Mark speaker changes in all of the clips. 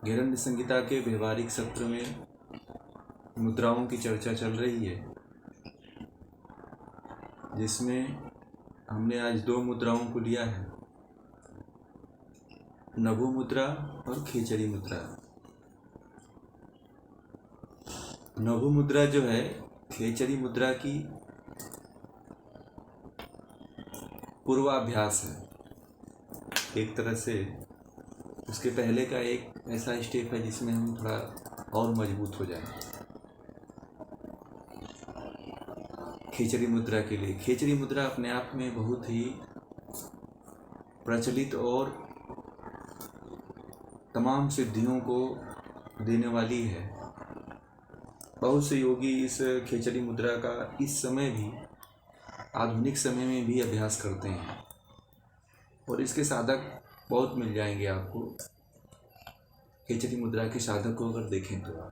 Speaker 1: घेरंड संहिता के व्यवहारिक सत्र में मुद्राओं की चर्चा चल रही है, जिसमें हमने आज दो मुद्राओं को लिया है, नभो मुद्रा और खेचरी मुद्रा। नभो मुद्रा जो है खेचरी मुद्रा की पूर्वाभ्यास है। एक तरह से उसके पहले का एक ऐसा स्टेप है जिसमें हम थोड़ा और मजबूत हो जाएं। खेचरी मुद्रा के लिए खेचरी मुद्रा अपने आप में बहुत ही प्रचलित और तमाम सिद्धियों को देने वाली है। बहुत से योगी इस खेचरी मुद्रा का इस समय भी, आधुनिक समय में भी अभ्यास करते हैं और इसके साधक बहुत मिल जाएंगे आपको। खेचरी मुद्रा के साधक को अगर देखें तो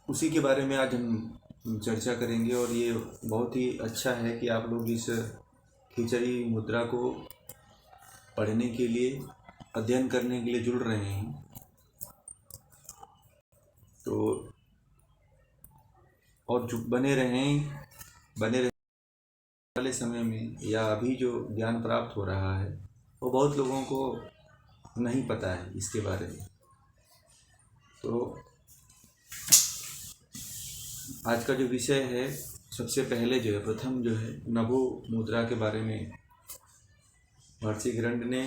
Speaker 1: उसी के बारे में आज हम चर्चा करेंगे। और ये बहुत ही अच्छा है कि आप लोग इस खेचरी मुद्रा को पढ़ने के लिए, अध्ययन करने के लिए जुड़ रहे हैं। तो और बने रहें वाले समय में या अभी जो ज्ञान प्राप्त हो रहा है वो बहुत लोगों को नहीं पता है इसके बारे में। तो आज का जो विषय है, सबसे पहले जो है, प्रथम जो है, नभो मुद्रा के बारे में महर्षि घेरंड ने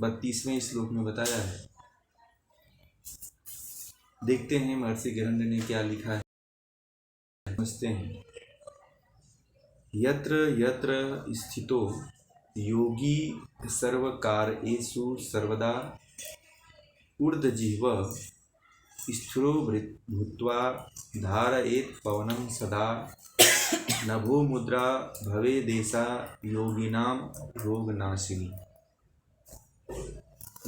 Speaker 1: 32वें श्लोक में बताया है। देखते हैं महर्षि घेरंड ने क्या लिखा है, समझते हैं। यत्र यत्र स्थितो योगी सर्वकार्येषु सर्वदा ऊर्ध्वजिह्वा स्थिरो भूत्वा धारयेत् पवनं सदा नभो मुद्रा भवेदेषा योगिनां रोगनाशिनी।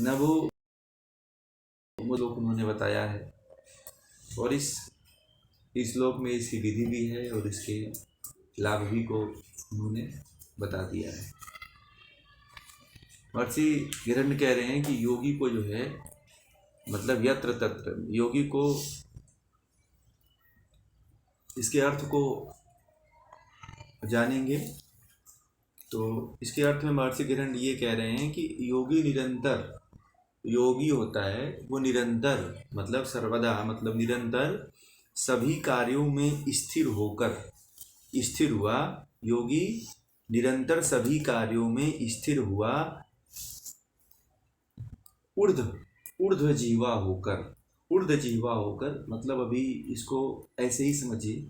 Speaker 1: नभो श्लोक उन्होंने बताया है और इस श्लोक में इसकी विधि भी है और इसके लाभ भी को उन्होंने बता दिया है। महर्षि घेरंड कह रहे हैं कि योगी को जो है, मतलब यत्र तत्र, योगी को इसके अर्थ को जानेंगे तो इसके अर्थ में महर्षि घेरंड ये कह रहे हैं कि योगी निरंतर, योगी होता है वो निरंतर, मतलब सर्वदा, मतलब निरंतर सभी कार्यों में स्थिर होकर, स्थिर हुआ योगी, निरंतर सभी कार्यों में स्थिर हुआ, ऊर्ध्वजिह्वा होकर, ऊर्ध्वजिह्वा होकर, मतलब अभी इसको ऐसे ही समझिए,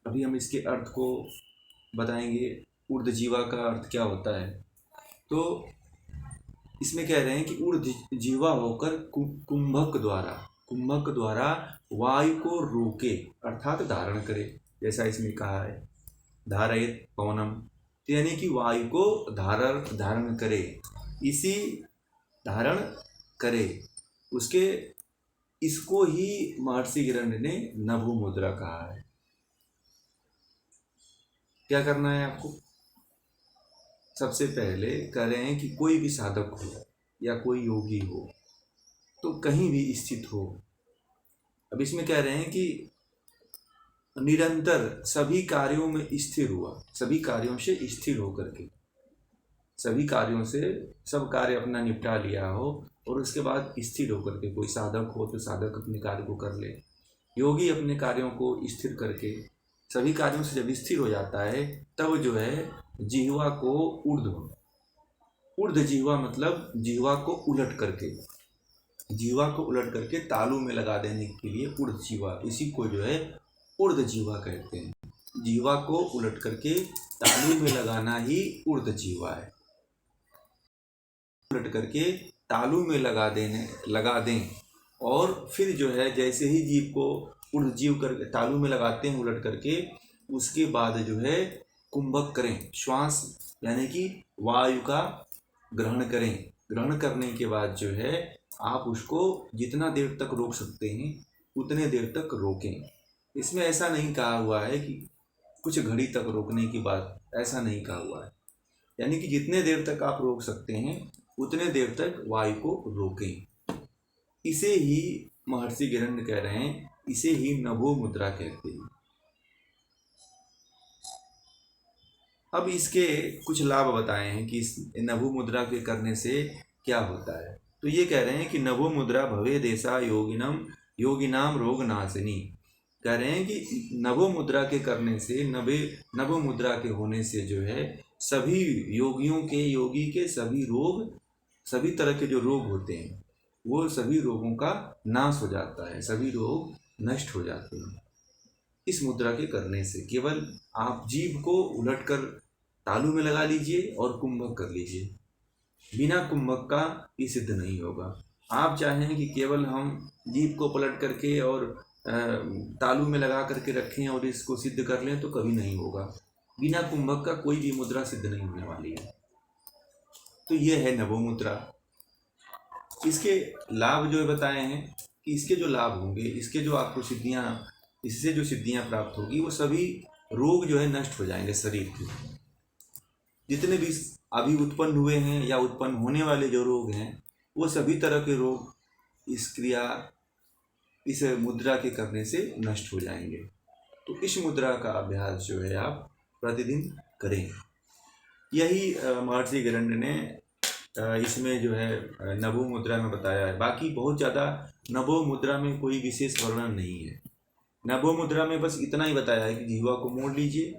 Speaker 1: अभी हम इसके अर्थ को बताएंगे। ऊर्ध्वजिह्वा का अर्थ क्या होता है, तो इसमें कह रहे हैं कि ऊर्ध्वजिह्वा होकर कुंभक द्वारा वायु को रोके, अर्थात धारण करे। जैसा इसमें कहा है धारयेत् पवनम, यानी कि वायु को धारण करे, इसी धारण करे, उसके, इसको ही महर्षि घेरंड ने नभो मुद्रा कहा है। क्या करना है आपको? सबसे पहले कह रहे हैं कि कोई भी साधक हो या कोई योगी हो तो कहीं भी स्थित हो, अब इसमें कह रहे हैं कि निरंतर सभी कार्यों में स्थिर हुआ, सभी कार्यों से स्थिर होकर के, सभी कार्यों से सब कार्य अपना निपटा लिया हो और उसके बाद स्थिर होकर के, कोई साधक हो तो साधक अपने कार्य को कर ले, योगी अपने कार्यों को स्थिर करके, सभी कार्यों से जब स्थिर हो जाता है तब जो है जिह्वा को ऊर्ध्व जिह्वा, मतलब जिह्वा को उलट करके, जिह्वा को उलट करके तालू में लगा देने के लिए ऊर्ध्व जिह्वा, इसी को जो है ऊर्ध्व जिह्वा कहते हैं। जिह्वा को उलट करके तालू में लगाना ही ऊर्ध्व जिह्वा है। उलट करके तालू में लगा दें और फिर जो है जैसे ही जीभ को ऊर्ध्व जीव करके तालू में लगाते हैं उलट करके, उसके बाद जो है कुंभक करें, श्वास यानी कि वायु का ग्रहण करें। ग्रहण करने के बाद जो है आप उसको जितना देर तक रोक सकते हैं उतने देर तक रोकें। इसमें ऐसा नहीं कहा हुआ है कि कुछ घड़ी तक रोकने की बात, ऐसा नहीं कहा हुआ है, यानी कि जितने देर तक आप रोक सकते हैं उतने देर तक वायु को रोकें। इसे ही महर्षि गिरण्य कह रहे हैं, इसे ही नभो मुद्रा कहते हैं। अब इसके कुछ लाभ बताए हैं कि इस नभो मुद्रा के करने से क्या होता है। तो ये कह रहे हैं कि नभो मुद्रा भवे देशा योगिनाम रोग नाशिनी। कह रहे हैं कि नभो मुद्रा के करने से, नभो मुद्रा के होने से जो है सभी योगी के सभी रोग, सभी तरह के जो रोग होते हैं वो सभी रोगों का नाश हो जाता है, सभी रोग नष्ट हो जाते हैं इस मुद्रा के करने से। केवल आप जीभ को उलटकर तालू में लगा लीजिए और कुंभक कर लीजिए, बिना कुंभक का ये सिद्ध नहीं होगा। आप चाहें कि केवल हम जीभ को पलट करके और तालू में लगा करके रखें और इसको सिद्ध कर लें तो कभी नहीं होगा। बिना कुंभक का कोई भी मुद्रा सिद्ध नहीं होने वाली है। तो ये है नभो मुद्रा। इसके लाभ जो बताए हैं कि इसके जो लाभ होंगे, इसके जो आपको सिद्धियाँ, इससे जो सिद्धियाँ प्राप्त होगी वो सभी रोग जो है नष्ट हो जाएंगे शरीर के। जितने भी अभी उत्पन्न हुए हैं या उत्पन्न होने वाले जो रोग हैं वो सभी तरह के रोग इस मुद्रा के करने से नष्ट हो जाएंगे। तो इस मुद्रा का अभ्यास जो है आप प्रतिदिन करें। यही महर्षि गिरण्य ने इसमें जो है नभो मुद्रा में बताया है। बाकी बहुत ज़्यादा नभो मुद्रा में कोई विशेष वर्णन नहीं है। नभो मुद्रा में बस इतना ही बताया है कि जीवा को मोड़ लीजिए,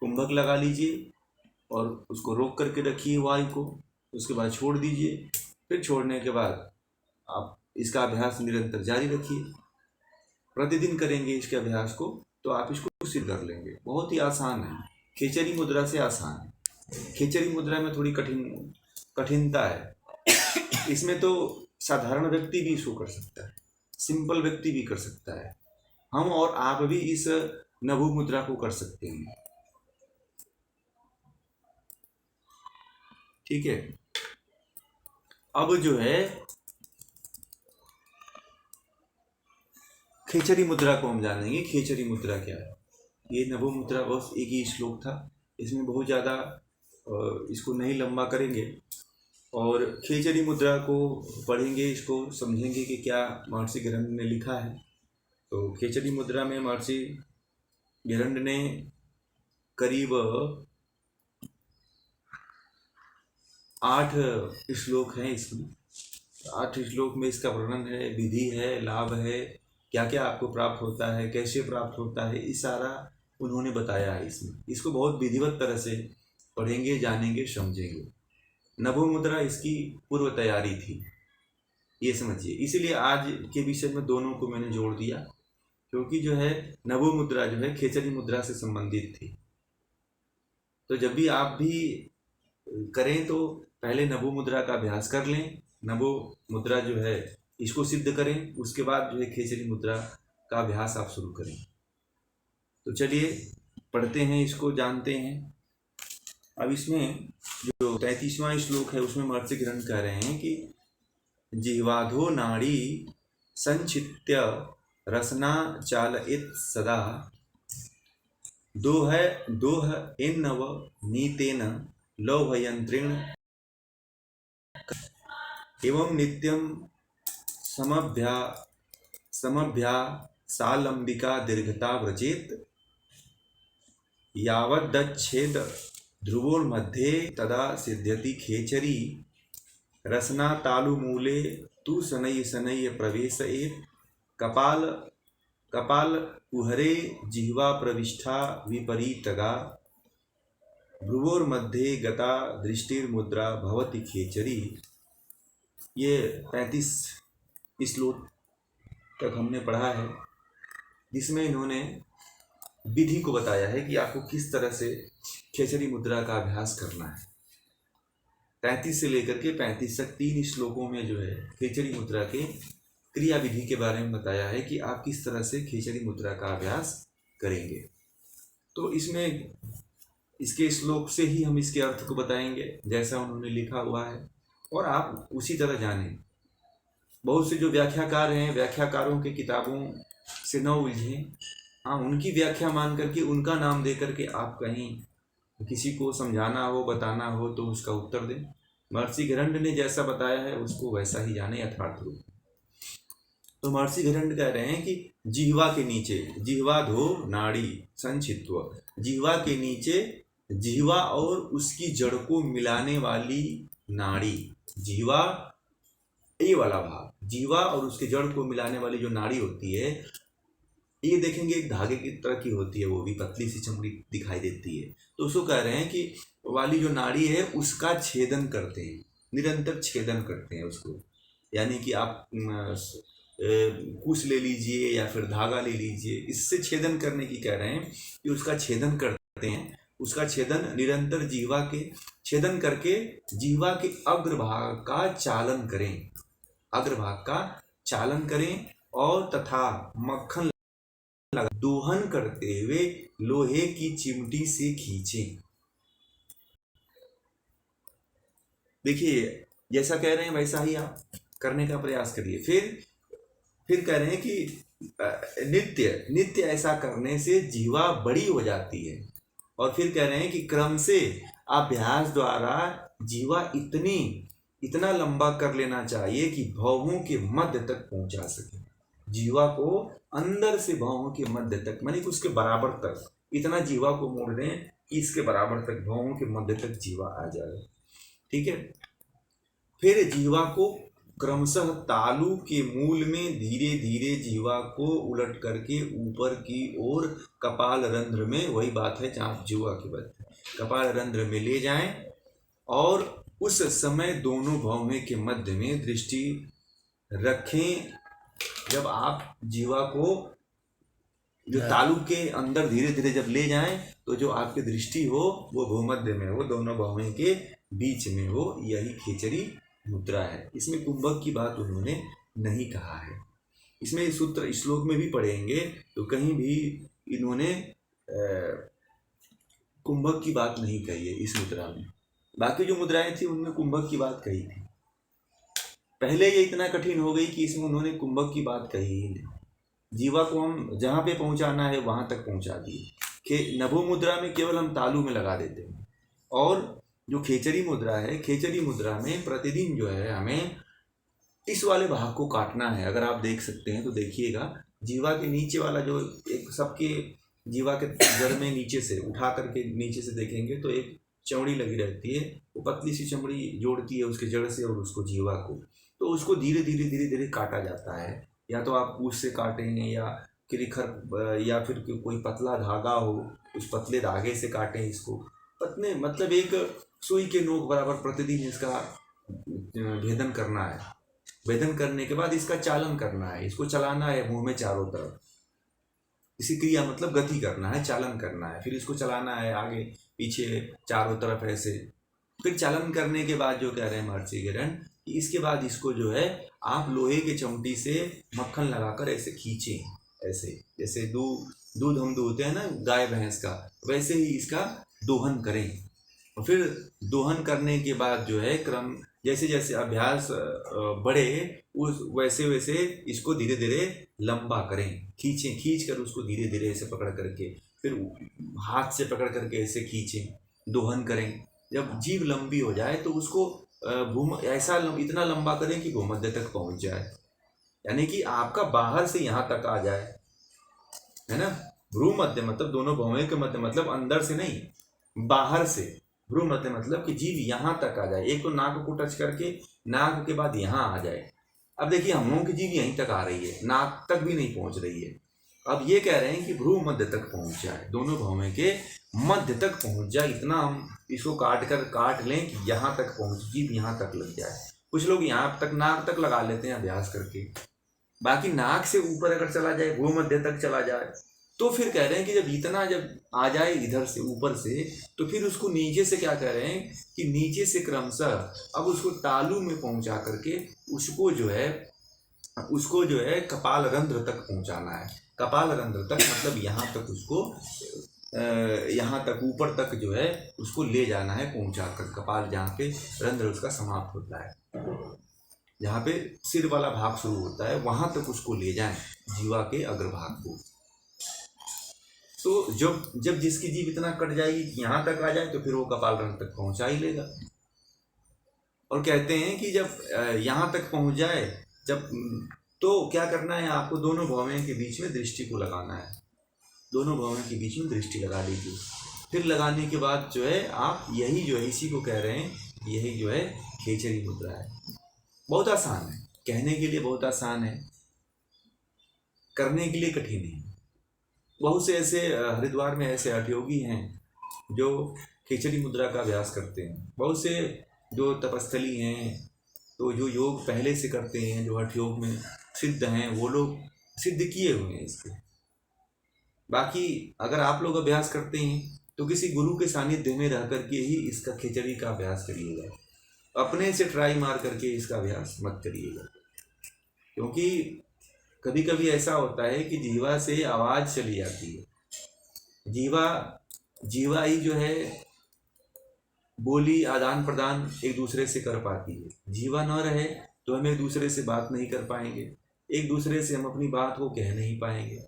Speaker 1: कुंभक लगा लीजिए और उसको रोक करके रखिए वायु को, उसके बाद छोड़ दीजिए। फिर छोड़ने के बाद आप इसका अभ्यास निरंतर जारी रखिए। प्रतिदिन करेंगे इसके अभ्यास को तो आप इसको सिद्ध कर लेंगे। बहुत ही आसान है, खेचरी मुद्रा से आसान है। खेचरी मुद्रा में थोड़ी कठिनता है। इसमें तो साधारण व्यक्ति भी इसको कर सकता है, सिंपल व्यक्ति भी कर सकता है। हम और आप भी इस नभो मुद्रा को कर सकते हैं। ठीक है। अब जो है खेचरी मुद्रा को हम जानेंगे। खेचरी मुद्रा क्या है। ये नभो मुद्रा बस एक ही श्लोक था, इसमें बहुत ज़्यादा इसको नहीं लंबा करेंगे और खेचरी मुद्रा को पढ़ेंगे, इसको समझेंगे कि क्या महर्षि गिरण्य ने लिखा है। तो खेचरी मुद्रा में महर्षि गिरण्य ने करीब 8 श्लोक हैं इसमें। 8 श्लोक में इसका वर्णन है, विधि है, लाभ है, क्या क्या आपको प्राप्त होता है, कैसे प्राप्त होता है, इस सारा उन्होंने बताया है इसमें। इसको बहुत विधिवत तरह से पढ़ेंगे, जानेंगे, समझेंगे। नभो मुद्रा इसकी पूर्व तैयारी थी, ये समझिए। इसीलिए आज के विषय में दोनों को मैंने जोड़ दिया, क्योंकि जो है नभो मुद्रा जो है खेचरी मुद्रा से संबंधित थी। तो जब भी आप भी करें तो पहले नभो मुद्रा का अभ्यास कर लें, नभो मुद्रा जो है इसको सिद्ध करें, उसके बाद जो है खेचरी मुद्रा का अभ्यास आप शुरू करें। तो चलिए पढ़ते हैं, इसको जानते हैं। अब इसमें जो 33वां श्लोक है उसमें महर्षि गिरण्य कह रहे हैं कि जिह्वाधो नाड़ी संचित्य रसना चालयित सदा दोह एन्नव नीतेन लौभयंत्रेण एवं नित्यं समभ्या सालंबिका दीर्घता व्रजेत यावद्दच्छेद ध्रुवोर्मध्ये तदा सिद्ध्यति खेचरी रसना तालुमूले तु शनैः प्रवेशयेत् कपाल कुहरे जिह्वा प्रविष्ठा विपरीतगा भ्रुवोर्मध्ये गता दृष्टिर्मुद्रा भवति खेचरी। ये 35 श्लोक तक हमने पढ़ा है, जिसमें इन्होंने विधि को बताया है कि आपको किस तरह से खेचरी मुद्रा का अभ्यास करना है। 33 से लेकर के 35 तक 3 श्लोकों में जो है खेचरी मुद्रा के क्रिया विधि के बारे में बताया है कि आप किस तरह से खेचरी मुद्रा का अभ्यास करेंगे। तो इसमें इसके श्लोक से ही हम इसके अर्थ को बताएंगे जैसा उन्होंने लिखा हुआ है, और आप उसी तरह जानें। बहुत से जो व्याख्याकार हैं, व्याख्याकारों के किताबों से न उलझें। हाँ, उनकी व्याख्या मान करके उनका नाम दे करके आप कहीं किसी को समझाना हो, बताना हो तो उसका उत्तर दें, महर्षि हिरण्य ने जैसा बताया है उसको वैसा ही जाने यथार्थ रूप। तो महर्षि हिरण्य कह रहे हैं कि जिह्वा के नीचे, जिह्वाधो नाड़ी संचित्व, जिह्वा के नीचे जिह्वा और उसकी जड़ को मिलाने वाली नाड़ी, जिह्वा ये वाला भाग, जिह्वा और उसके जड़ को मिलाने वाली जो नाड़ी होती है, ये देखेंगे एक धागे की तरह की होती है, वो भी पतली सी चमड़ी दिखाई देती है। तो उसको कह रहे हैं कि वाली जो नाड़ी है उसका छेदन करते हैं, निरंतर छेदन करते हैं उसको। यानी कि आप कुश ले लीजिए या फिर धागा ले लीजिए, इससे छेदन करने की कह रहे हैं कि उसका छेदन करते हैं, उसका छेदन निरंतर जिह्वा के छेदन करके जिह्वा के अग्रभाग का चालन करें, अग्रभाग का चालन करें और तथा मक्खन लगा दोहन करते हुए लोहे की चिमटी से खींचें। देखिए जैसा कह रहे हैं वैसा ही आप करने का प्रयास करिए। फिर कह रहे हैं कि नित्य नित्य ऐसा करने से जीवा बड़ी हो जाती है। और फिर कह रहे हैं कि क्रम से अभ्यास द्वारा जीवा इतना लंबा कर लेना चाहिए कि भौहों के मध्य तक पहुंचा सके। जीवा को अंदर से भौहों के मध्य तक, मानी कि उसके बराबर तक, इतना जीवा को मोड़ दें कि इसके बराबर तक, भौहों के मध्य तक जीवा आ जाए। ठीक है। फिर जीवा को क्रमशः तालु के मूल में धीरे धीरे जीवा को उलट करके ऊपर की ओर कपाल रंध्र में, वही बात है जहाँ जीवा की बात है, कपाल रंध्र में ले जाएं और उस समय दोनों भौहें के मध्य में दृष्टि रखें। जब आप जीवा को जो तालु के अंदर धीरे धीरे जब ले जाएं तो जो आपकी दृष्टि हो वो भूमध्य में हो, दोनों भौहें के बीच में हो, यही खेचरी मुद्रा है। इसमें कुंभक की बात उन्होंने नहीं कहा है। इसमें सूत्र श्लोक में भी पढ़ेंगे तो कहीं भी इन्होंने कुंभक की बात नहीं कही है इस मुद्रा में। बाकी जो मुद्राएं थी उनमें कुंभक की बात कही थी। पहले ये इतना कठिन हो गई कि इसमें उन्होंने कुंभक की बात कही ही नहीं। जीवा को हम जहाँ पे पहुँचाना है वहाँ तक पहुँचा दिए। नभो मुद्रा में केवल हम तालु में लगा देते हैं। और जो खेचरी मुद्रा है, खेचरी मुद्रा में प्रतिदिन जो है हमें इस वाले भाग को काटना है। अगर आप देख सकते हैं तो देखिएगा, जीवा के नीचे वाला जो एक सबके जीवा के जड़ में नीचे से उठा करके नीचे से देखेंगे तो एक चमड़ी लगी रहती है, वो पतली सी चमड़ी जोड़ती है उसके जड़ से और उसको जीवा को। तो उसको धीरे धीरे धीरे धीरे काटा जाता है। या तो आप पूछ से काटें या किरिखर या फिर कोई पतला धागा हो, उस पतले धागे से काटें इसको। पतले मतलब एक सुई के नोक बराबर प्रतिदिन इसका भेदन करना है। भेदन करने के बाद इसका चालन करना है, इसको चलाना है मुंह में चारों तरफ। इसी क्रिया मतलब गति करना है, चालन करना है। फिर इसको चलाना है आगे पीछे चारों तरफ ऐसे। फिर चालन करने के बाद जो कह रहे हैं महर्षि हिरण्य कि इसके बाद इसको जो है आप लोहे के चमटी से मक्खन लगाकर ऐसे खींचें, ऐसे जैसे दूध हम दूहते हैं ना गाय भैंस का, वैसे ही इसका दोहन करें। और फिर दोहन करने के बाद जो है क्रम जैसे जैसे अभ्यास बढ़े उस वैसे वैसे इसको धीरे धीरे लंबा करें, खींच कर उसको धीरे धीरे ऐसे पकड़ करके, फिर हाथ से पकड़ करके ऐसे खींचें, दोहन करें। जब जीभ लंबी हो जाए तो उसको इतना लंबा करें कि भूमध्य तक पहुंच जाए, यानी कि आपका बाहर से यहाँ तक आ जाए, है ना। भ्रूमध्य मतलब दोनों भौहें के मध्य, मतलब अंदर से नहीं, बाहर से। भ्रूमध्य मतलब कि जीभ यहाँ तक आ जाए। एक तो नाक को टच करके नाक के बाद यहाँ आ जाए। अब देखिए हम लोगों की जीभ यहीं तक आ रही है, नाक तक भी नहीं पहुँच रही है। अब ये कह रहे हैं कि भ्रू मध्य तक पहुँच जाए, दोनों भौहें के मध्य तक पहुँच जाए। इतना हम इसको काट लें कि यहाँ तक पहुँच, जीभ यहाँ तक लग जाए। कुछ लोग यहाँ तक नाक तक लगा लेते हैं अभ्यास करके, बाकी नाक से ऊपर अगर चला जाए, भ्रू मध्य तक चला जाए, तो फिर कह रहे हैं कि जब आ जाए इधर से ऊपर से, तो फिर उसको नीचे से क्या कह रहे हैं कि नीचे से क्रमशः अब उसको तालु में पहुंचा करके उसको जो है कपाल रंध्र तक पहुंचाना है। कपाल रंध्र तक मतलब यहाँ तक उसको यहाँ तक ऊपर तक जो है उसको ले जाना है, पहुंचा कर कपाल जहाँ पे रंध्र उसका समाप्त होता है, जहाँ पे सिर वाला भाग शुरू होता है, वहाँ तक उसको ले जाएं जीवा के अग्रभाग को। तो जब जिसकी जीभ इतना कट जाएगी कि यहाँ तक आ जाए तो फिर वो कपाल रंध्र तक पहुँचा ही लेगा। और कहते हैं कि जब यहाँ तक पहुँच जाए, जब तो क्या करना है, आपको दोनों भौवें के बीच में दृष्टि को लगाना है। दोनों भौवें के बीच में दृष्टि लगा लीजिए। फिर लगाने के बाद जो है आप यही जो है, इसी को कह रहे हैं, यही जो है खेचरी मुद्रा है। बहुत आसान है, कहने के लिए बहुत आसान है, करने के लिए कठिन है। बहुत से ऐसे हरिद्वार में ऐसे हठयोगी हैं जो खेचरी मुद्रा का अभ्यास करते हैं। बहुत से जो तपस्थली हैं, तो जो योग पहले से करते हैं, जो हठ योग में सिद्ध हैं, वो लोग सिद्ध किए हुए हैं इसके। बाकी अगर आप लोग अभ्यास करते हैं तो किसी गुरु के सानिध्य में रह करके ही इसका खेचरी का अभ्यास करिएगा। अपने से ट्राई मार करके इसका अभ्यास मत करिएगा, क्योंकि कभी कभी ऐसा होता है कि जीवा से आवाज़ चली जाती है। जीवा ही जो है बोली आदान प्रदान एक दूसरे से कर पाती है। जीवा न रहे तो हम एक दूसरे से बात नहीं कर पाएंगे, एक दूसरे से हम अपनी बात को कह नहीं पाएंगे।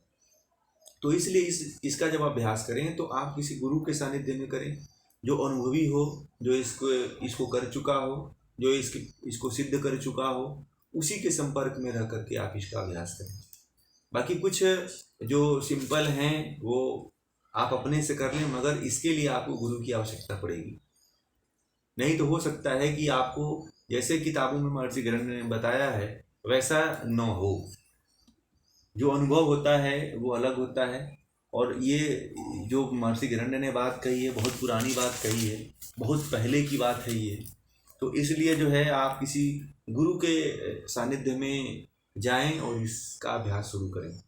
Speaker 1: तो इसलिए इसका जब अभ्यास करें तो आप किसी गुरु के सानिध्य में करें, जो अनुभवी हो, जो इसको कर चुका हो, जो इसको सिद्ध कर चुका हो, उसी के संपर्क में रह करके आप इसका अभ्यास करें। बाकी कुछ जो सिंपल हैं वो आप अपने से कर लें, मगर इसके लिए आपको गुरु की आवश्यकता पड़ेगी। नहीं तो हो सकता है कि आपको जैसे किताबों में महर्षि गरण्य ने बताया है वैसा न हो। जो अनुभव होता है वो अलग होता है, और ये जो महर्षि गरण्य ने बात कही है बहुत पुरानी बात कही है, बहुत पहले की बात है ये। तो इसलिए जो है आप किसी गुरु के सानिध्य में जाएं और इसका अभ्यास शुरू करें।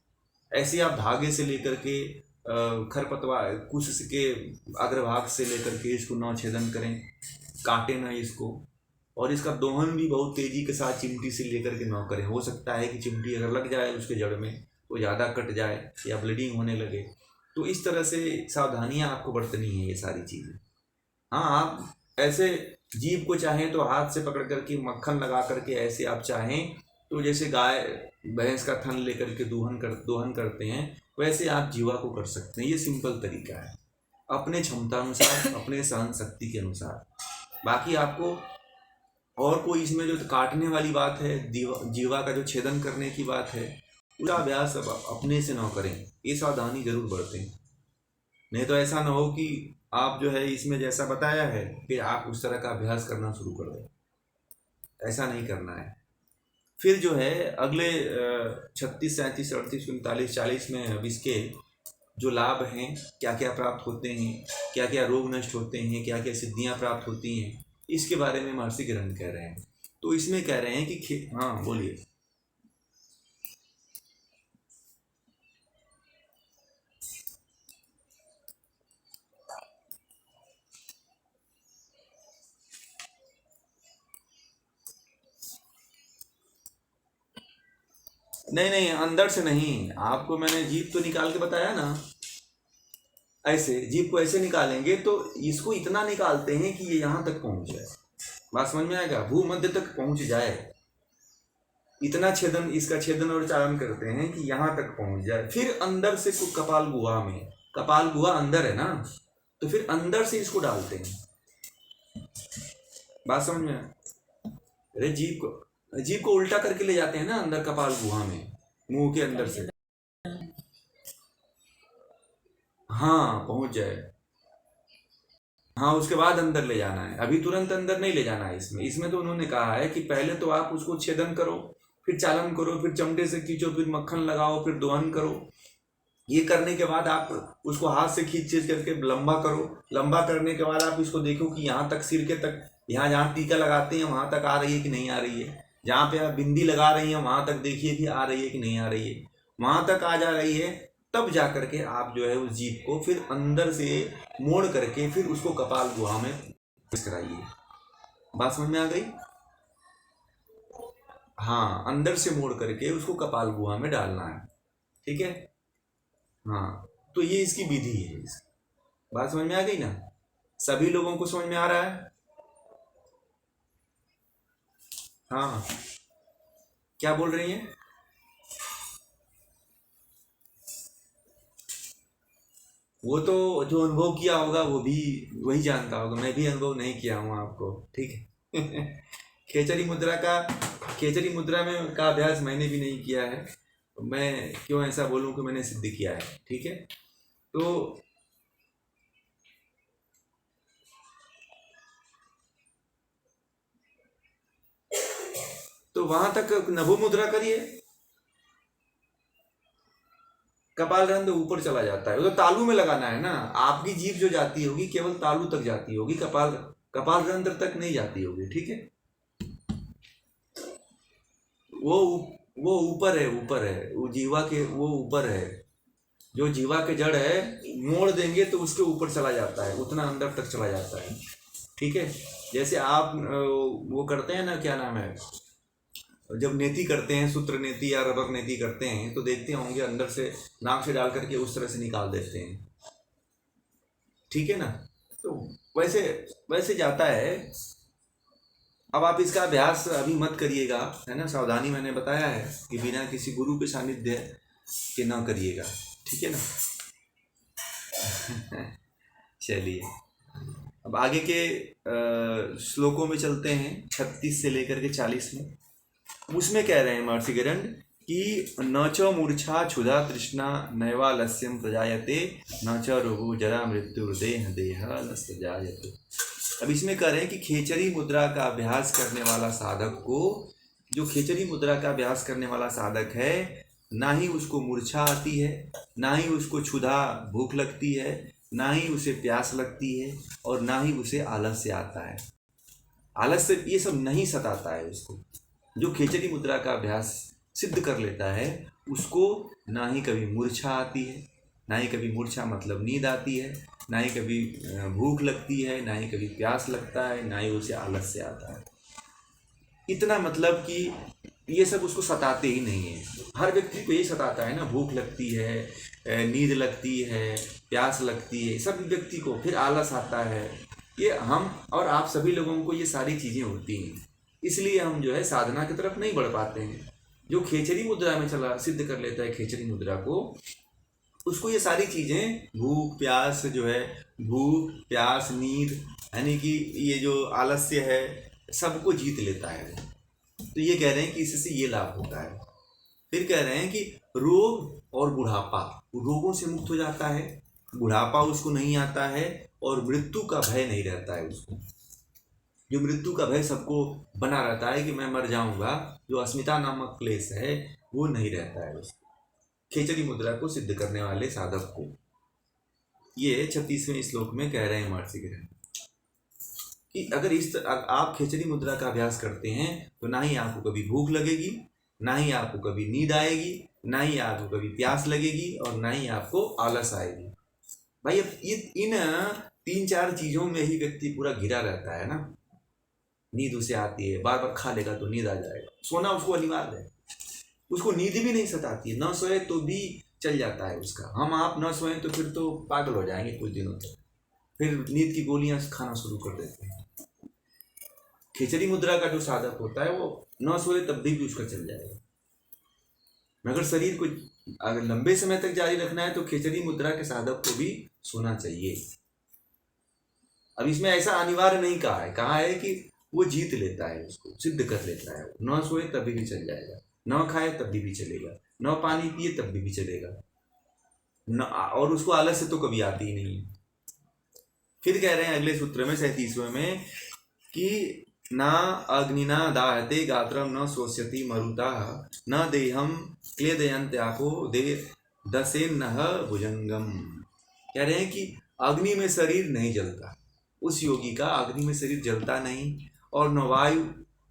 Speaker 1: ऐसे आप धागे से लेकर के खरपतवार कुश के अग्रभाग से लेकर के इसको नौ छेदन करें, काटे ना इसको, और इसका दोहन भी बहुत तेजी के साथ चिमटी से लेकर के न करें। हो सकता है कि चिमटी अगर लग जाए उसके जड़ में तो ज़्यादा कट जाए या ब्लीडिंग होने लगे। तो इस तरह से सावधानियां आपको बरतनी है ये सारी चीज़ें। हाँ, आप ऐसे जीभ को चाहें तो हाथ से पकड़ करके मक्खन लगा करके, ऐसे आप चाहें तो जैसे गाय भैंस का थन लेकर के दोहन करते हैं वैसे आप जीवा को कर सकते हैं। ये सिंपल तरीका है, अपने क्षमता अनुसार, अपने सहन शक्ति के अनुसार। बाकी आपको और कोई इसमें जो काटने वाली बात है, जीवा का जो छेदन करने की बात है, पूरा अभ्यास अब अपने से ना करें, ये सावधानी जरूर बरतें। नहीं तो ऐसा ना हो कि आप जो है इसमें जैसा बताया है फिर आप उस तरह का अभ्यास करना शुरू कर दें। ऐसा नहीं करना है। फिर जो है अगले 36, 37, 38, 39, 40 में अब इसके जो लाभ हैं, क्या क्या प्राप्त होते हैं, क्या क्या रोग नष्ट होते हैं, क्या क्या सिद्धियां प्राप्त होती हैं, इसके बारे में महर्षि गरण्य कह रहे हैं। तो इसमें कह रहे हैं कि हाँ बोलिए। नहीं नहीं, अंदर से नहीं, आपको मैंने जीभ तो निकाल के बताया ना। ऐसे जीभ को ऐसे निकालेंगे तो इसको इतना निकालते हैं कि ये यहाँ तक पहुँच जाए। बात समझ में आएगा? भूमध्य तक पहुँच जाए, इतना छेदन, इसका छेदन और चालन करते हैं कि यहाँ तक पहुँच जाए। फिर अंदर से कपाल गुहा में, कपाल गुहा अंदर है ना, तो फिर अंदर से इसको डालते हैं। बात समझ में? अरे जीभ को उल्टा करके ले जाते हैं ना अंदर कपाल गुहा में, मुंह के अंदर से। हाँ पहुंच जाए, हाँ उसके बाद अंदर ले जाना है। अभी तुरंत अंदर नहीं ले जाना है इसमें तो उन्होंने कहा है कि पहले तो आप उसको छेदन करो, फिर चालन करो, फिर चमड़े से खींचो, फिर मक्खन लगाओ, फिर दोहन करो। ये करने के बाद आप उसको हाथ से खींच करके लंबा करो। लंबा करने के बाद आप इसको देखो कि यहाँ तक, सिर के तक, यहाँ जहाँ टीका लगाते हैं वहाँ तक आ रही है कि नहीं आ रही है। जहाँ पे आप बिंदी लगा रही हैं वहाँ तक देखिए कि आ रही है कि नहीं आ रही है। वहाँ तक आ जा रही है तब जा करके आप जो है उस जीभ को फिर अंदर से मोड़ करके फिर उसको कपाल गुहा में कराइए। बात समझ में आ गई? हाँ, अंदर से मोड़ करके उसको कपाल गुहा में डालना है। ठीक है? हाँ, तो ये इसकी विधि है। बात समझ में आ गई ना? सभी लोगों को समझ में आ रहा है? हाँ, क्या बोल रही हैं? वो तो जो अनुभव किया होगा वो भी वही जानता होगा, मैं भी अनुभव नहीं किया हूँ आपको। ठीक है? खेचरी मुद्रा में का अभ्यास मैंने भी नहीं किया है, मैं क्यों ऐसा बोलूं कि मैंने सिद्ध किया है। ठीक है, तो वहां तक नभो मुद्रा करिए, कपाल रंध्र ऊपर चला जाता है, वो तो तालू में लगाना है ना। आपकी जीभ जो जाती होगी केवल तालू तक जाती होगी, कपाल रंध्र तक नहीं जाती होगी। ठीक है, वो ऊपर है वो जीवा के, वो ऊपर है, जो जीवा के जड़ है मोड़ देंगे तो उसके ऊपर चला जाता है, उतना अंदर तक चला जाता है। ठीक है, जैसे आप वो करते हैं ना, क्या नाम है, जब नेति करते हैं, सूत्र नेति या रबर नेति करते हैं, तो देखते होंगे अंदर से नाक से डाल करके उस तरह से निकाल देते हैं। ठीक है ना, तो वैसे जाता है। अब आप इसका अभ्यास अभी मत करिएगा, है ना, सावधानी मैंने बताया है कि बिना किसी गुरु के सानिध्य के ना करिएगा। ठीक है ना। चलिए अब आगे के श्लोकों में चलते हैं, 36 से लेकर के 40 में। उसमें कह रहे हैं महर्षि गरुड़ कि न च मूर्छा क्षुधा तृष्णा नैवालस्यम प्रजायते न च रोगो जरा मृत्यु देह देह जायते। अब इसमें कह रहे हैं कि खेचरी मुद्रा का अभ्यास करने वाला साधक को, जो खेचरी मुद्रा का अभ्यास करने वाला साधक है, ना ही उसको मूर्छा आती है, ना ही उसको क्षुधा भूख लगती है, ना ही उसे प्यास लगती है, और ना ही उसे आलस्य आता है। आलस्य ये सब नहीं सताता है उसको। जो खेचरी मुद्रा का अभ्यास सिद्ध कर लेता है उसको ना ही कभी मूर्छा आती है, ना ही कभी मूर्छा मतलब नींद आती है, ना ही कभी भूख लगती है, ना ही कभी प्यास लगता है, ना ही उसे आलस्य आता है। इतना मतलब कि ये सब उसको सताते ही नहीं है। हर व्यक्ति को यही सताता है ना, भूख लगती है, नींद लगती है, प्यास लगती है, सब व्यक्ति को, फिर आलस आता है। ये हम और आप सभी लोगों को ये सारी चीज़ें होती हैं, इसलिए हम जो है साधना की तरफ नहीं बढ़ पाते हैं। जो खेचरी मुद्रा में चला सिद्ध कर लेता है खेचरी मुद्रा को, उसको ये सारी चीज़ें, भूख प्यास जो है, भूख प्यास नींद, यानी कि ये जो आलस्य है, सबको जीत लेता है। तो ये कह रहे हैं कि इससे ये लाभ होता है। फिर कह रहे हैं कि रोग और बुढ़ापा, रोगों से मुक्त हो जाता है, बुढ़ापा उसको नहीं आता है, और मृत्यु का भय नहीं रहता है उसको। जो मृत्यु का भय सबको बना रहता है कि मैं मर जाऊंगा, जो अस्मिता नामक क्लेश है वो नहीं रहता है उसको, खेचरी मुद्रा को सिद्ध करने वाले साधक को। ये 36वें श्लोक में कह रहे हैं महर्षि गरुड़ कि अगर आप खेचरी मुद्रा का अभ्यास करते हैं तो ना ही आपको कभी भूख लगेगी, ना ही आपको कभी नींद आएगी, ना ही आपको कभी प्यास लगेगी, और ना ही आपको आलस आएगी। भाई अब ये इन 3-4 चीज़ों में ही व्यक्ति पूरा घिरा रहता है ना। नींद उसे आती है, बार बार खा लेगा तो नींद आ जाएगा, सोना उसको अनिवार्य है, उसको नींद भी नहीं सताती है, न सोए तो भी चल जाता है उसका। हम आप न सोए तो फिर तो पागल हो जाएंगे कुछ दिनों तक, फिर नींद की गोलियां खाना शुरू कर देते हैं। खेचरी मुद्रा का जो साधक होता है वो न सोए तब भी उसका चल जाएगा। मगर शरीर को अगर लंबे समय तक जारी रखना है तो खेचरी मुद्रा के साधक को भी सोना चाहिए। अब इसमें ऐसा अनिवार्य नहीं कहा है कि वो जीत लेता है, उसको सिद्ध कर लेता है। न सोए तभी भी चल जाएगा, न खाए तभी भी चलेगा, न पानी पिए तब भी चलेगा, न और उसको आलस से तो कभी आती ही नहीं। फिर कह रहे हैं अगले सूत्र में 37वें में कि ना अग्निना दाहते गात्रम न शोष्यति मरुता न देहम क्लेदयन्त्यापो दे दसेन भुजंगम। कह रहे हैं कि अग्नि में शरीर नहीं जलता, उस योगी का अग्नि में शरीर जलता नहीं, और न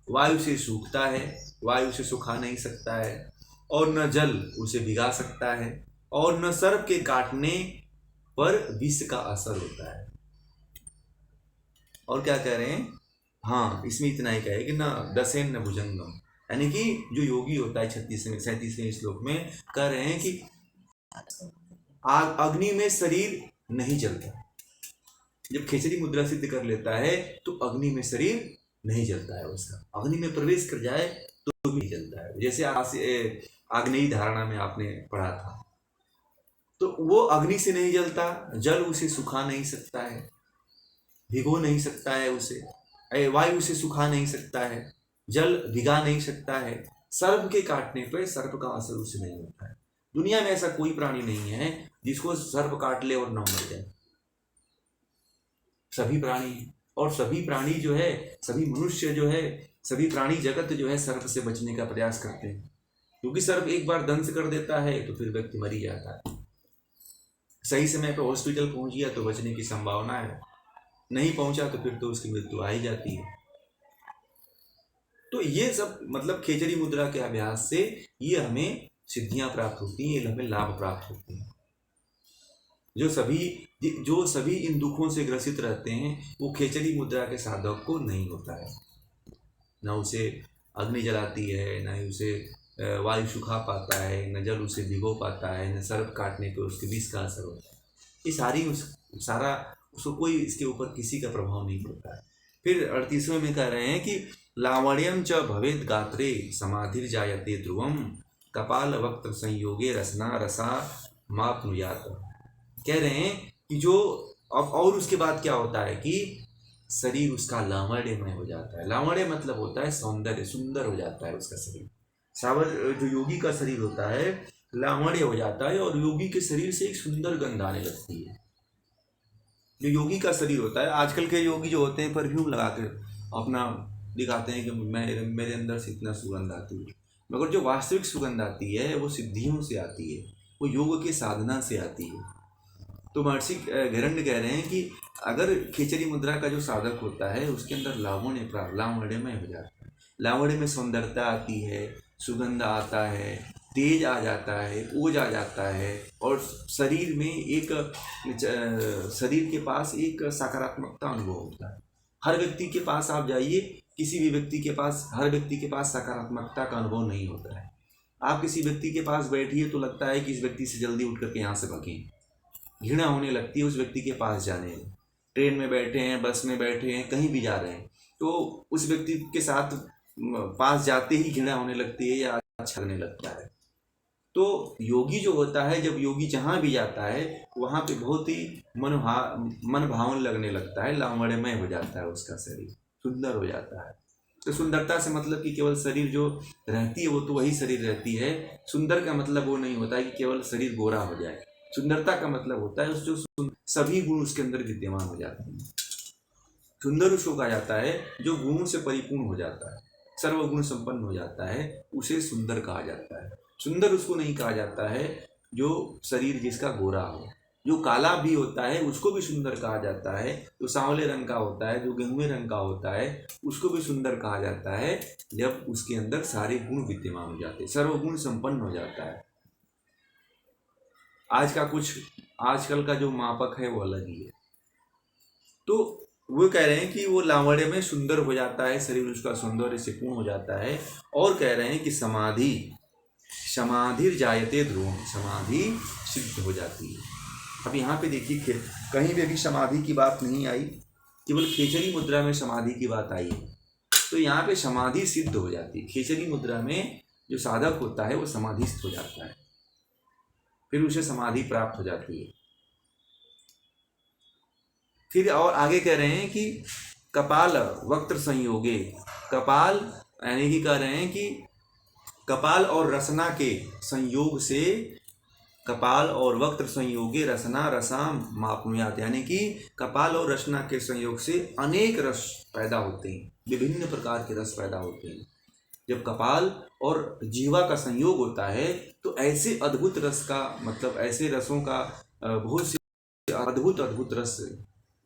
Speaker 1: वायु से सूखता है, वायु से सुखा नहीं सकता है, और न जल उसे भिगा सकता है, और न सर्प के काटने पर विष का असर होता है। और क्या कह रहे हैं, हाँ इसमें इतना ही कहे कि न दसेन न भुजंगम, यानी कि जो योगी होता है 37वें श्लोक में कह रहे हैं कि अग्नि में शरीर नहीं जलता। जब खेचरी मुद्रा सिद्ध कर लेता है तो अग्नि में शरीर नहीं जलता है उसका, अग्नि में प्रवेश कर जाए तो भी जलता है। जैसे आग्नेयी धारणा में आपने पढ़ा था, तो वो अग्नि से नहीं जलता, जल उसे सुखा नहीं सकता है, भिगो नहीं सकता है उसे, वायु से सुखा नहीं सकता है, जल भिगा नहीं सकता है। सर्प के काटने पर सर्प का असर उससे नहीं होता है। दुनिया में ऐसा कोई प्राणी नहीं है जिसको सर्प काट ले और ना मर जाए। सभी प्राणी, और सभी प्राणी जो है, सभी मनुष्य जो है, सभी प्राणी जगत जो है सर्प से बचने का प्रयास करते हैं, क्योंकि सर्प एक बार दंश कर देता है तो फिर व्यक्ति मर ही जाता है। सही समय पर हॉस्पिटल पहुंच गया तो बचने की संभावना है, नहीं पहुंचा तो फिर तो उसकी मृत्यु आ ही जाती है। तो ये सब मतलब खेचरी मुद्रा के अभ्यास से ये हमें सिद्धियां प्राप्त होती हैं, ये हमें लाभ प्राप्त होते हैं। जो सभी इन दुखों से ग्रसित रहते हैं वो खेचरी मुद्रा के साधक को नहीं होता है। न उसे अग्नि जलाती है, न ही उसे वायु सुखा पाता है, न जल उसे भिगो पाता है, न सर्प काटने पर उसके विष का असर होता है। ये सारा उसको कोई इसके ऊपर किसी का प्रभाव नहीं पड़ता है। फिर 38वें में कह रहे हैं कि लावण्यम च भवेद गात्रे समाधिर जायते ध्रुवम कपाल वक्त संयोगे रसना रसा मापनुयात। कह रहे हैं कि जो अब और उसके बाद क्या होता है कि शरीर उसका लावण्यमय हो जाता है। लावण्य मतलब होता है सौंदर्य, सुंदर हो जाता है उसका शरीर। जो योगी का शरीर होता है लावण्य हो जाता है और योगी के शरीर से एक सुंदर गंध आने लगती है। जो योगी का शरीर होता है, आजकल के योगी जो होते हैं परफ्यूम लगा के अपना दिखाते हैं कि मेरे अंदर से इतना सुगंध आती है, मगर जो वास्तविक सुगंध आती है वो सिद्धियों से आती है, वो योग के साधना से आती है। तो महर्षि घेरंड कह रहे हैं कि अगर खेचरी मुद्रा का जो साधक होता है उसके अंदर लावण्यमय हो जाता है। लावण्य में सौंदर्यता आती है, सुगंध आता है, तेज आ जाता है, ओज आ जाता है, और शरीर के पास एक सकारात्मकता अनुभव होता है। हर व्यक्ति के पास आप जाइए, किसी भी व्यक्ति के पास, हर व्यक्ति के पास सकारात्मकता का अनुभव नहीं होता है। आप किसी व्यक्ति के पास बैठिए तो लगता है कि इस व्यक्ति से जल्दी उठ करके यहाँ से भगें, घृणा होने लगती है उस व्यक्ति के पास जाने में। ट्रेन में बैठे हैं, बस में बैठे हैं, कहीं भी जा रहे हैं तो उस व्यक्ति के साथ पास जाते ही घृणा होने लगती है या अच्छा लगने लगता है। तो योगी जो होता है, जब योगी जहाँ भी जाता है वहाँ पे बहुत ही मन भावन लगने लगता है, लावण्यमय हो जाता है उसका शरीर, सुंदर हो जाता है। तो सुंदरता से मतलब कि केवल शरीर जो रहती है वो तो वही शरीर रहती है। सुंदर का मतलब वो नहीं होता है कि केवल शरीर गोरा हो जाए। सुंदरता का मतलब होता है जो सभी गुण उसके अंदर विद्यमान हो जाते हैं। सुंदर उसको कहा जाता है जो गुणों से परिपूर्ण हो जाता है, सर्वगुण संपन्न हो जाता है, उसे सुंदर कहा जाता है। सुंदर उसको नहीं कहा जाता है जो शरीर जिसका गोरा हो। जो काला भी होता है उसको भी सुंदर कहा जाता है। जो सांवले रंग का होता है, जो गेहूं रंग का होता है, उसको भी सुंदर कहा जाता है जब उसके अंदर सारे गुण विद्यमान हो जाते हैं, सर्वगुण संपन्न हो जाता है। आजकल का जो मापक है वो अलग ही है। तो वो कह रहे हैं कि वो लावण्य में सुंदर हो जाता है, शरीर उसका सौंदर्य से पूर्ण हो जाता है। और कह रहे हैं कि समाधिर जायते ध्रुवम, समाधि सिद्ध हो जाती है। अब यहाँ पे देखिए कहीं पे भी समाधि की बात नहीं आई, केवल खेचरी मुद्रा में समाधि की बात आई है। तो यहाँ पे समाधि सिद्ध हो जाती है। खेचरी मुद्रा में जो साधक होता है वो समाधिस्थ हो जाता है, फिर उसे समाधि प्राप्त हो जाती है। फिर और आगे कह रहे हैं कि कपाल वक्त्र संयोगे, कपाल यानी कि कह रहे हैं कि कपाल और रसना के संयोग से, कपाल और वक्त्र संयोगे रसना रसाम मापनुयात, यानी कि कपाल और रसना के संयोग से अनेक रस पैदा होते हैं, विभिन्न प्रकार के रस पैदा होते हैं। जब कपाल और जीवा का संयोग होता है तो ऐसे अद्भुत रस का मतलब ऐसे रसों का बहुत से अद्भुत रस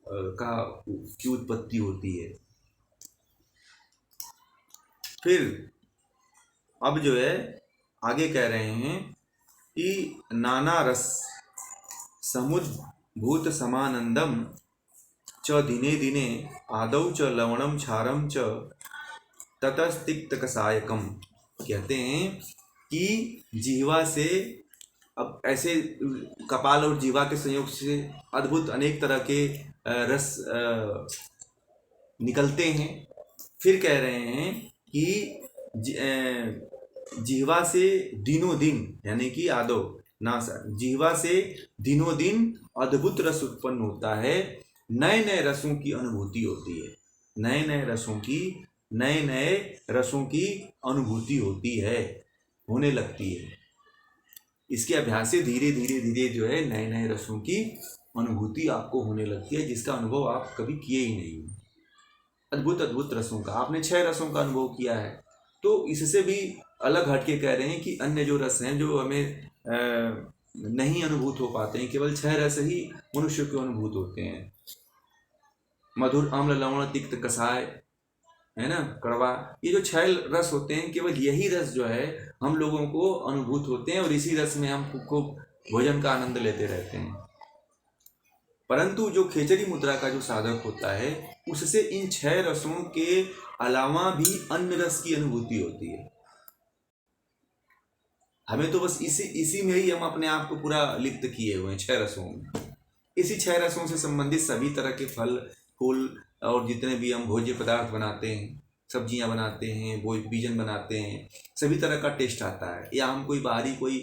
Speaker 1: की उत्पत्ति होती है। फिर अब जो है आगे कह रहे हैं कि नाना रस समुद्भूत समानंदम च दिने दिने आदौ च लवणम क्षारम च ततस्तिक्त कसायकम। कहते हैं कि जीवा से, अब ऐसे कपाल और जीवा के संयोग से अद्भुत अनेक तरह के रस निकलते हैं। फिर कह रहे हैं कि जीवा से दिनों दिन, यानी कि आदो नासा, जीवा से दिनों दिन अद्भुत रस उत्पन्न होता है, नए नए रसों की अनुभूति होती है, नए नए रसों की नए नए रसों की अनुभूति होती है, होने लगती है। इसके अभ्यास से धीरे धीरे धीरे जो है नए नए रसों की अनुभूति आपको होने लगती है, जिसका अनुभव आप कभी किए ही नहीं। अद्भुत अद्भुत रसों का, आपने 6 रसों का अनुभव किया है, तो इससे भी अलग हटके कह रहे हैं कि अन्य जो रस हैं जो हमें नहीं अनुभूत हो पाते हैं, केवल 6 रस ही मनुष्य को अनुभूत होते हैं। मधुर, अम्ल, लवण, तिक्त, कसाय, है ना, कड़वा, ये जो 6 रस होते हैं, केवल यही रस जो है हम लोगों को अनुभूत होते हैं और इसी रस में हम खूब भोजन का आनंद लेते रहते हैं। परंतु जो खेचरी मुद्रा का जो साधक होता है, उससे इन 6 रसों के अलावा भी अन्य रस की अनुभूति होती है। हमें तो बस इसी में ही हम अपने आप को पूरा लिप्त किए हुए हैं, 6 रसों में। इसी 6 रसों से संबंधित सभी तरह के फल, फूल और जितने भी हम भोज्य पदार्थ बनाते हैं, सब्जियां बनाते हैं, व्यंजन बनाते हैं, सभी तरह का टेस्ट आता है। या हम कोई बाहरी कोई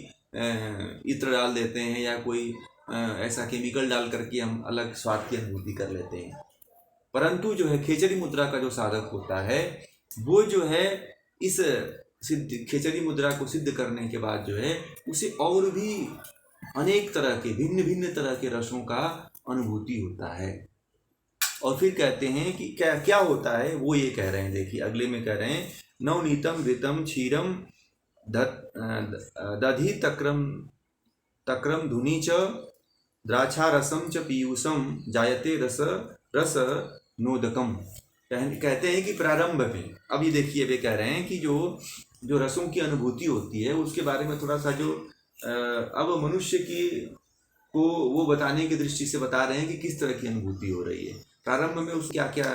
Speaker 1: इत्र डाल देते हैं या कोई ऐसा केमिकल डाल करके हम अलग स्वाद की अनुभूति कर लेते हैं। परंतु जो है खेचरी मुद्रा का जो साधक होता है, वो जो है इस सिद्ध खेचरी मुद्रा को सिद्ध करने के बाद जो है उसे और भी अनेक तरह के भिन्न भिन्न तरह के रसों का अनुभूति होता है। और फिर कहते हैं कि क्या क्या होता है, वो ये कह रहे हैं, देखिए अगले में कह रहे हैं, नवनीतम घृतम क्षीरम दधि तक्रम तक्रम धुनी च द्राक्षा रसम च पीयूषम जायते रस रस नोदकम। कहते हैं कि प्रारंभ में, अब ये देखिए वे कह रहे हैं कि जो रसों की अनुभूति होती है उसके बारे में थोड़ा सा जो अब मनुष्य की को वो बताने की दृष्टि से बता रहे हैं कि किस तरह की अनुभूति हो रही है। प्रारंभ में उसकी क्या क्या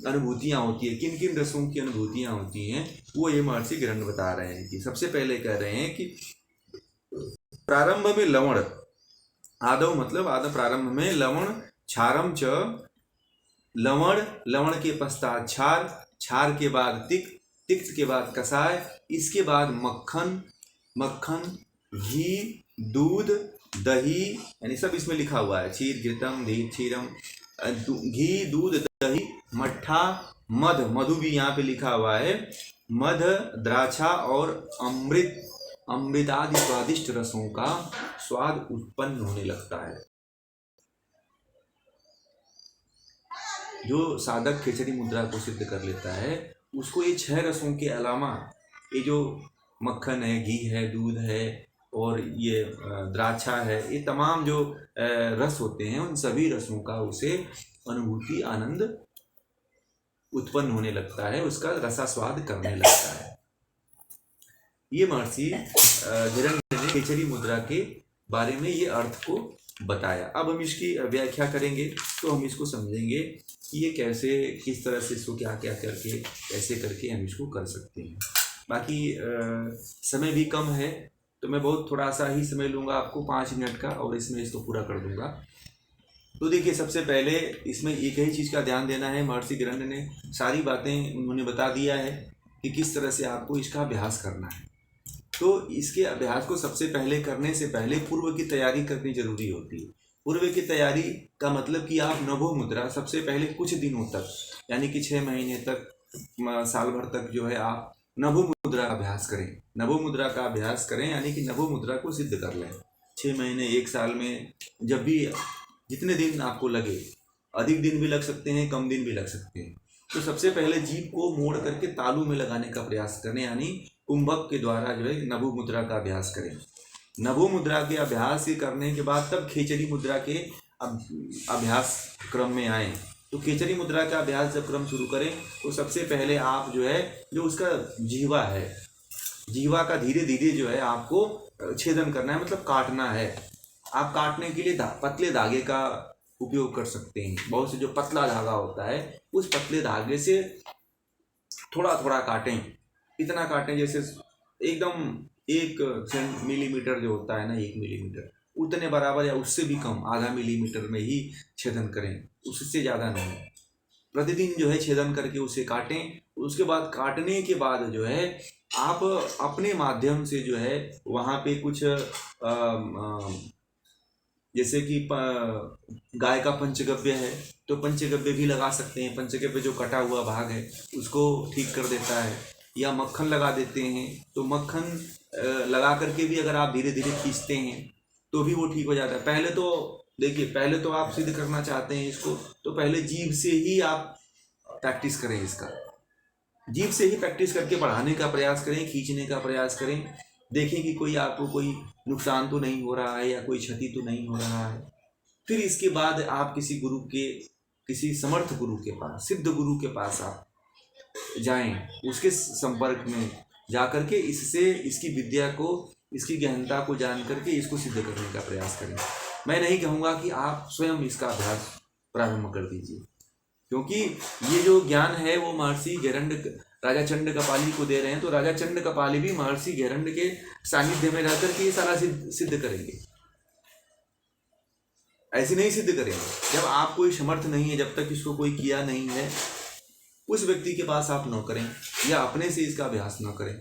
Speaker 1: अनुभूतियाँ होती है, किन किन रसों की अनुभूतियाँ होती हैं, वो ये महर्षि गिरण्य बता रहे हैं। कि सबसे पहले कह रहे हैं कि प्रारंभ में लवण, आदव मतलब आदव, प्रारंभ में लवण, क्षारम च, लवण, लवण के पश्चात क्षार, क्षार के बाद तिक्त, तिक्त के बाद कसाय, इसके बाद मक्खन, मक्खन, घी, दूध, दही, यानी सब इसमें लिखा हुआ है, क्षीर, घृतम, दही, क्षीरम, घी, दूध, दही, मट्ठा, मध, मधु भी यहाँ पे लिखा हुआ है, मध, द्राक्षा और अमृत, अमृतादि स्वादिष्ट रसों का स्वाद उत्पन्न होने लगता है। जो साधक खेचरी मुद्रा को सिद्ध कर लेता है, उसको ये 6 रसों के अलावा ये जो मक्खन है, घी है, दूध है और ये द्राक्षा है, ये तमाम जो रस होते हैं, उन सभी रसों का उसे अनुभूति, आनंद उत्पन्न होने लगता है, उसका रसास्वाद करने लगता है। ये महर्षि हिरण्य ने खेचरी मुद्रा के बारे में ये अर्थ को बताया। अब हम इसकी व्याख्या करेंगे तो हम इसको समझेंगे कि ये कैसे, किस तरह से इसको क्या क्या करके, कैसे करके हम इसको कर सकते हैं। बाकी समय भी कम है तो मैं बहुत थोड़ा सा ही समय लूँगा आपको, 5 मिनट का, और इसमें इसको पूरा कर दूँगा। तो देखिए सबसे पहले इसमें एक ही चीज़ का ध्यान देना है, महर्षि गिरण्य ने सारी बातें उन्होंने बता दिया है कि किस तरह से आपको इसका अभ्यास करना है। तो इसके अभ्यास को सबसे पहले करने से पहले पूर्व की तैयारी करनी जरूरी होती है। पूर्व की तैयारी का मतलब कि आप नभो मुद्रा सबसे पहले कुछ दिनों तक, यानी कि 6 महीने तक, साल भर तक जो है आप नभो मुद्रा का अभ्यास करें। नभो मुद्रा का अभ्यास करें यानी कि नभो मुद्रा को सिद्ध कर लें। 6 महीने, 1 साल में, जब भी जितने दिन आपको लगे, अधिक दिन भी लग सकते हैं, कम दिन भी लग सकते हैं। तो सबसे पहले जीभ को मोड़ करके तालू में लगाने का प्रयास करें, यानी कुंभक के द्वारा जो है नभो मुद्रा का अभ्यास करें। नभो मुद्रा के अभ्यास करने के बाद तब खेचरी मुद्रा के अभ्यास क्रम में आए। तो खेचरी मुद्रा का अभ्यास जब क्रम शुरू करें तो सबसे पहले आप जो है, जो उसका जीवा है, जीवा का धीरे धीरे जो है आपको छेदन करना है, मतलब काटना है। आप काटने के लिए पतले धागे का उपयोग कर सकते हैं। बहुत से जो पतला धागा होता है, उस पतले धागे से थोड़ा थोड़ा काटें, इतना काटें जैसे एकदम 1 मिलीमीटर जो होता है ना, 1 मिलीमीटर, उतने बराबर या उससे भी कम, आधा मिलीमीटर में ही छेदन करें, उससे ज़्यादा नहीं। प्रतिदिन जो है छेदन करके उसे काटें। उसके बाद काटने के बाद जो है आप अपने माध्यम से जो है वहाँ पे कुछ जैसे कि गाय का पंचगव्य है तो पंचगव्य भी लगा सकते हैं। पंचगव्य जो कटा हुआ भाग है उसको ठीक कर देता है। या मक्खन लगा देते हैं, तो मक्खन लगा करके भी अगर आप धीरे धीरे खींचते हैं तो भी वो ठीक हो जाता है। पहले तो देखिए, पहले तो आप सिद्ध करना चाहते हैं इसको, तो पहले जीभ से ही आप प्रैक्टिस करें इसका। जीभ से ही प्रैक्टिस करके बढ़ाने का प्रयास करें, खींचने का प्रयास करें। देखें कि कोई आपको कोई नुकसान तो नहीं हो रहा है या कोई क्षति तो नहीं हो रहा है। फिर इसके बाद आप किसी गुरु के, किसी समर्थ गुरु के पास, सिद्ध गुरु के पास आप जाएं, उसके संपर्क में जा करके इससे इसकी विद्या को, इसकी गहनता को जान करके इसको सिद्ध करने का प्रयास करें। मैं नहीं कहूँगा कि आप स्वयं इसका अभ्यास प्रारंभ कर दीजिए, क्योंकि ये जो ज्ञान है वो महर्षि गैरंड, राजा चंड कपाली को दे रहे हैं। तो राजा चंड कपाली भी महर्षि गैरंड के सानिध्य में रहकर के ये सारा सिद्ध करेंगे, ऐसे नहीं सिद्ध करेंगे। जब आप कोई समर्थ नहीं है, जब तक इसको कोई किया नहीं है, उस व्यक्ति के पास आप न करें या अपने से इसका अभ्यास न करें।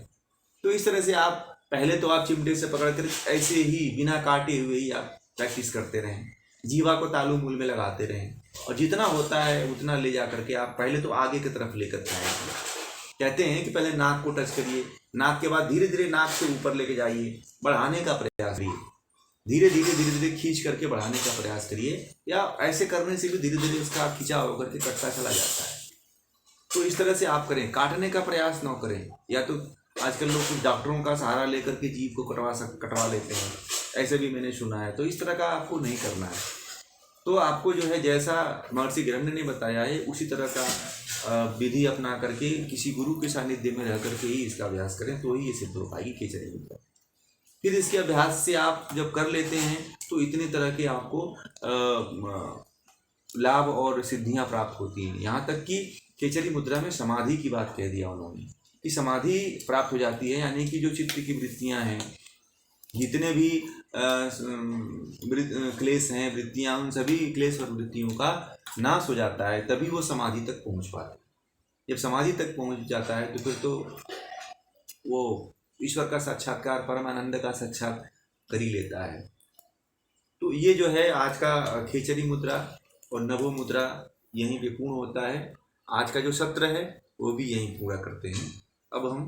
Speaker 1: तो इस तरह से आप पहले तो आप चिमटे से पकड़ कर ऐसे ही बिना काटे हुए ही आप प्रैक्टिस करते रहें, जीवा को तालु मूल में लगाते रहें, और जितना होता है उतना ले जा करके आप पहले तो आगे की तरफ लेकर जाएं। कहते हैं कि पहले नाक को टच करिए, नाक के बाद धीरे धीरे नाक से ऊपर लेके जाइए, बढ़ाने का प्रयास करिए, धीरे धीरे खींच करके बढ़ाने का प्रयास करिए। या ऐसे करने से भी धीरे धीरे उसका खिंचाव होकर के कटता चला जाता है। तो इस तरह से आप करें, काटने का प्रयास न करें। या तो आजकल लोग कुछ डॉक्टरों का सहारा लेकर के जीभ को कटवा लेते हैं, ऐसे भी मैंने सुना है। तो इस तरह का आपको नहीं करना है। तो आपको जो है जैसा महर्षि गैरंड ने बताया है उसी तरह का विधि अपना करके किसी गुरु के सानिध्य में रह करके ही इसका अभ्यास करें, तो ही ये सिद्ध हो पाएगी खेचरी मुद्रा। फिर इसके अभ्यास से आप जब कर लेते हैं तो इतने तरह के आपको लाभ और सिद्धियां प्राप्त होती हैं। यहाँ तक कि खेचरी मुद्रा में समाधि की बात कह दिया उन्होंने कि समाधि प्राप्त हो जाती है, यानी कि जो चित्त की वृत्तियां हैं, जितने भी क्लेश हैं, वृत्तियां, उन सभी क्लेश और वृत्तियों का नाश हो जाता है, तभी वो समाधि तक पहुंच पाते। जब समाधि तक पहुंच जाता है तो फिर तो वो ईश्वर का साक्षात्कार, परमानंद का साक्षात कर ही लेता है। तो ये जो है आज का खेचरी मुद्रा और नभो मुद्रा यहीं पे पूर्ण होता है। आज का जो सत्र है वो भी यहीं पूरा करते हैं। अब हम